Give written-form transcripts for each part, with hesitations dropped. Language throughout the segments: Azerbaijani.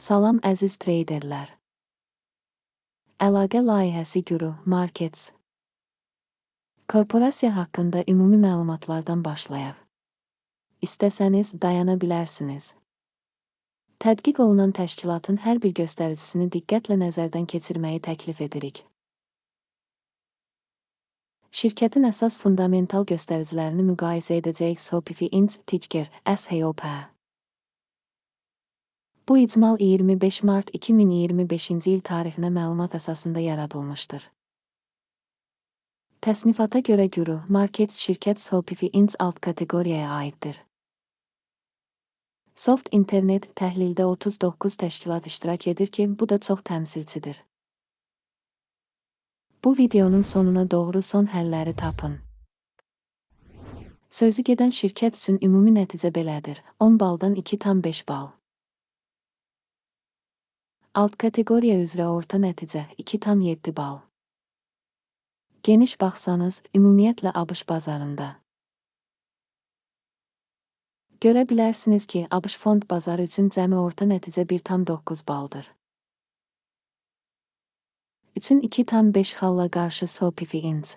Salam əziz treyderlər. Əlaqə layihəsi Guru Markets. Korporasiya haqqında ümumi məlumatlardan başlayaq. İstəsəniz dayana bilərsiniz. Tədqiq olunan təşkilatın hər bir göstəricisini diqqətlə nəzərdən keçirməyi təklif edirik. Şirkətin əsas fundamental göstəricilərini müqayisə edəcəyik. SOPIFI Inc. Ticker SHOP. Bu icmal 25 mart 2025-ci il tarixinə məlumat əsasında yaradılmışdır. Təsnifata görə Guru Markets şirkət SOPIFI Inc. alt kateqoriyaya aiddir. Soft internet təhlildə 39 təşkilat iştirak edir ki, bu da çox təmsilçidir. Bu videonun sonuna doğru son həlləri tapın. Sözü gedən şirkət üçün ümumi nəticə belədir. 10 baldan 2,5 bal. Alt kateqoriya üzrə orta nəticə 2,7 bal. Geniş baxsanız, ümumiyyətlə ABŞ bazarında. Görə bilərsiniz ki, ABŞ fond bazarı üçün cəmi orta nəticə 1,9 baldır. üçün 2,5 xalla qarşı SOPIFI Inc.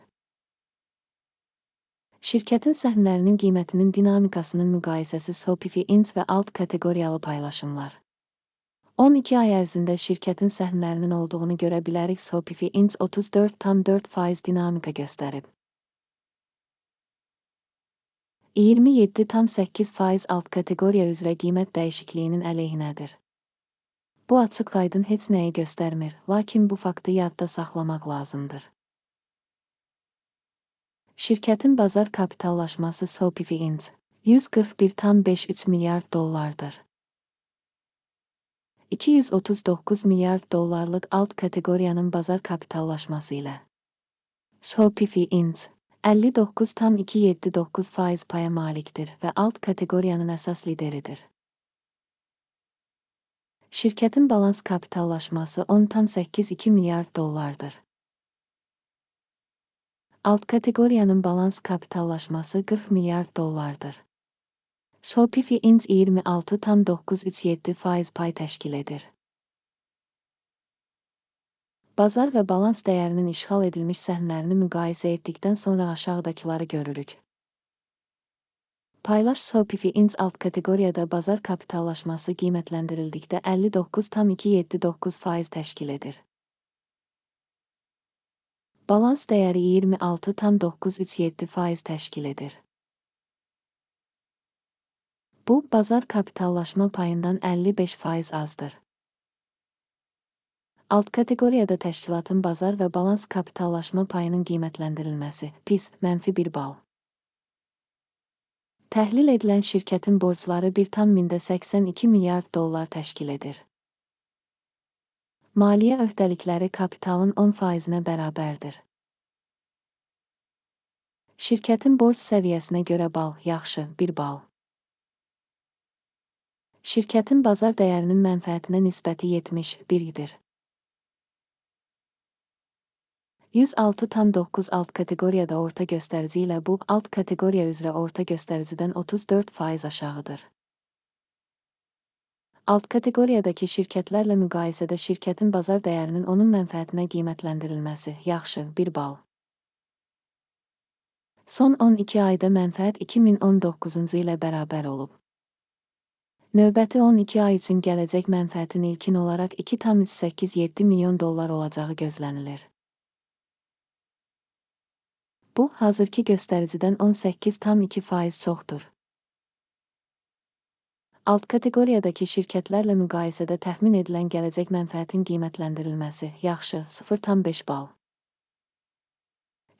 Şirkətin səhmlərinin qiymətinin dinamikasının müqayisəsi SOPIFI Inc. və alt kateqoriyalı paylaşımlar. 12 ay ərzində şirkətin səhmlərinin olduğunu görə bilərik. SOPIFI Inc. 34,4% dinamika göstərib. 27,8% alt kateqoriya üzrə qiymət dəyişikliyinin əleyhinədir. Bu açıq-aydın heç nəyi göstərmir, lakin bu faktı yadda saxlamaq lazımdır. Şirkətin bazar kapitallaşması SOPIFI Inc. 141,53 milyard dollardır. 239 milyard dollarlıq alt kateqoriyanın bazar kapitallaşması ilə SOPIFI Inc. 59,279% paya malikdir və alt kateqoriyanın əsas lideridir. Şirkətin balans kapitallaşması 10,82 milyard dollardır. Alt kateqoriyanın balans kapitallaşması 40 milyard dollardır. SOPIFI Inc. 26,937% pay təşkil edir. Bazar və balans dəyərinin işğal edilmiş səhmlərini müqayisə etdikdən sonra aşağıdakıları görürük. Paylaş SOPIFI Inc. alt kateqoriyada bazar kapitallaşması qiymətləndirildikdə 59,279% təşkil edir. Balans dəyəri 26,937% təşkil edir. Bu, bazar kapitallaşma payından 55% azdır. Alt kateqoriyada təşkilatın bazar və balans kapitallaşma payının qiymətləndirilməsi PIS -1 bal. Təhlil edilən şirkətin borcları 1,82 milyard dollar təşkil edir. Maliyyə öhdəlikləri kapitalın 10%-nə bərabərdir. Şirkətin borc səviyyəsinə görə bal, yaxşı, 1 bal. Şirkətin bazar dəyərinin mənfəətinə nisbəti 71-dir. 106,9 alt kateqoriyada orta göstərici ilə bu, alt kateqoriya üzrə orta göstəricidən 34% aşağıdır. Alt kateqoriyadakı şirkətlərlə müqayisədə şirkətin bazar dəyərinin onun mənfəətinə qiymətləndirilməsi, yaxşı, 1 bal. Son 12 ayda mənfəət 2019-cu ilə bərabər olub. Növbəti 12 ay üçün gələcək mənfəətin ilkin olaraq 2,387 milyon dollar olacağı gözlənilir. Bu, hazırki göstəricidən 18,2% çoxdur. Alt kateqoriyadakı şirkətlərlə müqayisədə təxmin edilən gələcək mənfəətin qiymətləndirilməsi, yaxşı, 0,5 bal.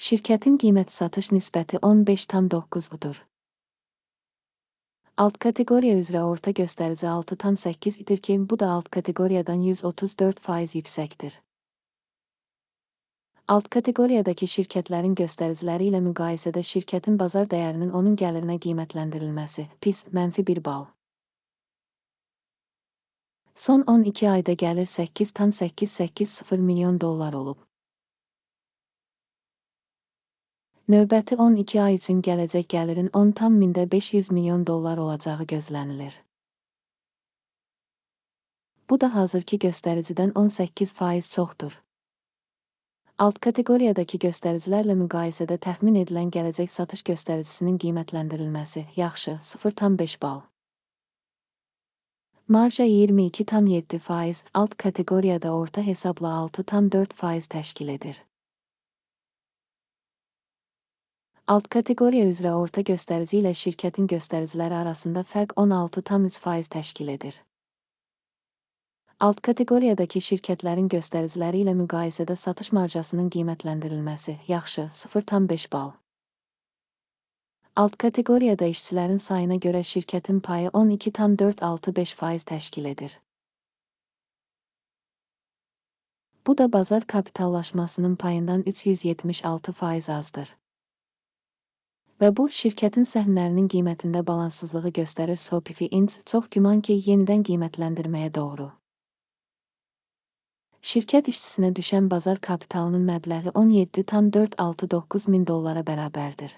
Şirkətin qiymət-satış nisbəti 15,9-dur. Alt kateqoriya üzrə orta göstərici 6,8 idir ki, bu da alt kateqoriyadan 134% yüksəkdir. Alt kateqoriyadakı şirkətlərin göstəriciləri ilə müqayisədə şirkətin bazar dəyərinin onun gəlirinə qiymətləndirilməsi, PIS -1 bal. Son 12 ayda gəlir 8,880 milyon dollar olub. Növbəti 12 ay üçün gələcək gəlirin 10,500 milyon dollar olacağı gözlənilir. Bu da hazırki göstəricidən 18% çoxdur. Alt kateqoriyadakı göstəricilərlə müqayisədə təxmin edilən gələcək satış göstəricisinin qiymətləndirilməsi yaxşı 0,5 bal. Marja 22,7%, alt kateqoriyada orta hesabla 6,4% təşkil edir. Alt kateqoriya üzrə orta göstərici ilə şirkətin göstəriciləri arasında fərq 16,3% təşkil edir. Alt kateqoriyadakı şirkətlərin göstəriciləri ilə müqayisədə satış marjasının qiymətləndirilməsi yaxşı 0,5 bal. Alt kateqoriyada işçilərin sayına görə şirkətin payı 12,465% təşkil edir. Bu da bazar kapitallaşmasının payından 376% azdır. Və bu, şirkətin səhnlərinin qiymətində balanssızlığı göstərir. SOPIFI Inc. çox güman ki, yenidən qiymətləndirməyə doğru. Şirkət işçisinə düşən bazar kapitalının məbləği 17,469 min dollara bərabərdir.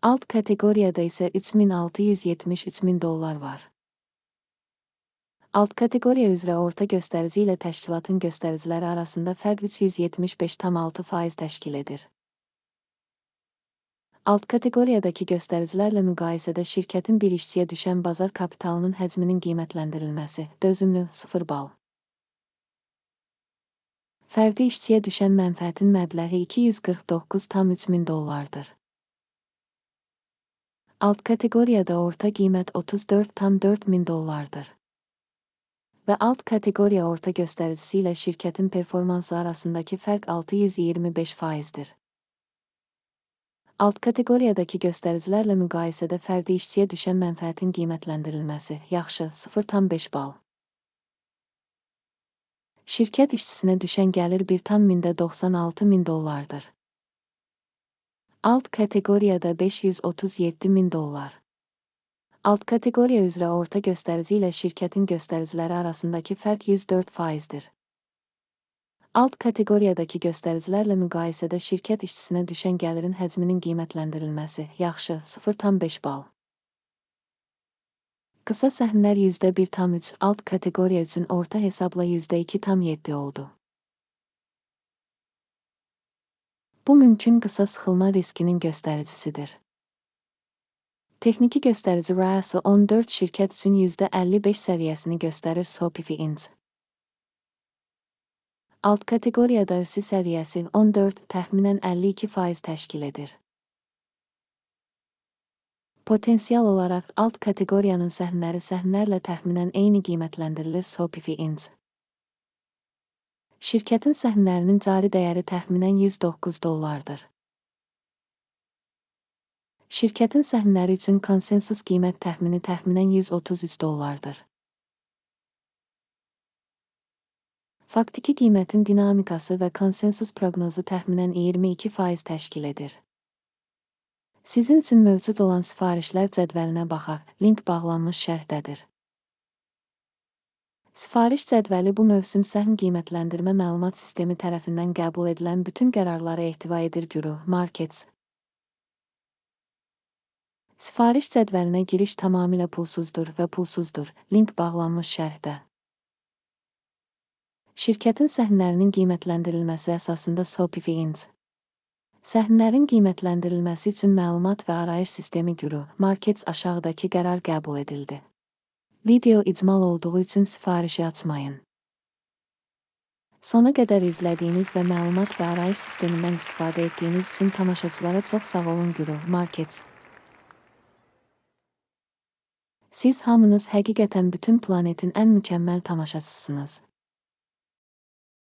Alt kateqoriyada isə 3673 min dollar var. Alt kateqoriya üzrə orta göstərici ilə təşkilatın göstəriciləri arasında fərq 375,6% təşkil edir. Alt kateqoriyadakı göstəricilərlə müqayisədə şirkətin bir işçiyə düşən bazar kapitalının həcminin qiymətləndirilməsi dözümlü 0 bal. Fərdi işçiyə düşən mənfəətin məbləği 249,3 min dollardır. Alt kateqoriyada orta qiymət 34,4 min dollardır. Və alt kateqoriya orta göstəricisi ilə şirkətin performansı arasındakı fərq 625%dir. Alt kateqoriyadakı göstəricilərlə müqayisədə fərdi işçiyə düşən mənfəətin qiymətləndirilməsi yaxşı 0,5 bal. Şirkət işçisinə düşən gəlir 1,96 min dollardır. Alt kateqoriyada 537 min dollar. Alt kateqoriya üzrə orta göstərici ilə şirkətin göstəriciləri arasındakı fərq 104%dir. Alt kateqoriyadakı göstəricilərlə müqayisədə şirkət işçisinə düşən gəlirin həcminin qiymətləndirilməsi yaxşı 0,5 bal. Qısa səhnələr %1,3, alt kateqoriya üçün orta hesabla %2,7 oldu. Bu mümkün qısa sıxılma riskinin göstəricisidir. Texniki göstərici RSI 14 şirkət üçün %55 səviyyəsini göstərir. SOPIFI Inc. Alt kateqoriyada RSI səviyyəsi 14, təxminən 52% təşkil edir. Potensial olaraq alt kateqoriyanın səhnələrlə təxminən eyni qiymətləndirilir. SOPIFI Inc. Şirkətin səhnələrinin cari dəyəri təxminən 109 dollardır. Şirkətin səhnələri üçün konsensus qiymət təxmini təxminən 133 dollardır. Faktiki qiymətin dinamikası və konsensus proqnozu təxminən 22% təşkil edir. Sizin üçün mövcud olan sifarişlər cədvəlinə baxaq, link bağlanmış şərhdədir. Sifariş cədvəli bu mövsüm səhm qiymətləndirmə məlumat sistemi tərəfindən qəbul edilən bütün qərarları ehtiva edir. Guru Markets. Sifariş cədvəlinə giriş tamamilə pulsuzdur və pulsuzdur, link bağlanmış şərhdə. Şirkətin səhnələrinin qiymətləndirilməsi əsasında SOPIFI Inc. Səhnələrin qiymətləndirilməsi üçün məlumat və arayış sistemi Guru Markets aşağıdakı qərar qəbul edildi. Video icmal olduğu üçün sifarişi açmayın. Sona qədər izlədiyiniz və məlumat və arayış sistemindən istifadə etdiyiniz üçün tamaşaçılara çox sağ olun. Guru Markets. Siz hamınız həqiqətən bütün planetin ən mükəmməl tamaşaçısınız.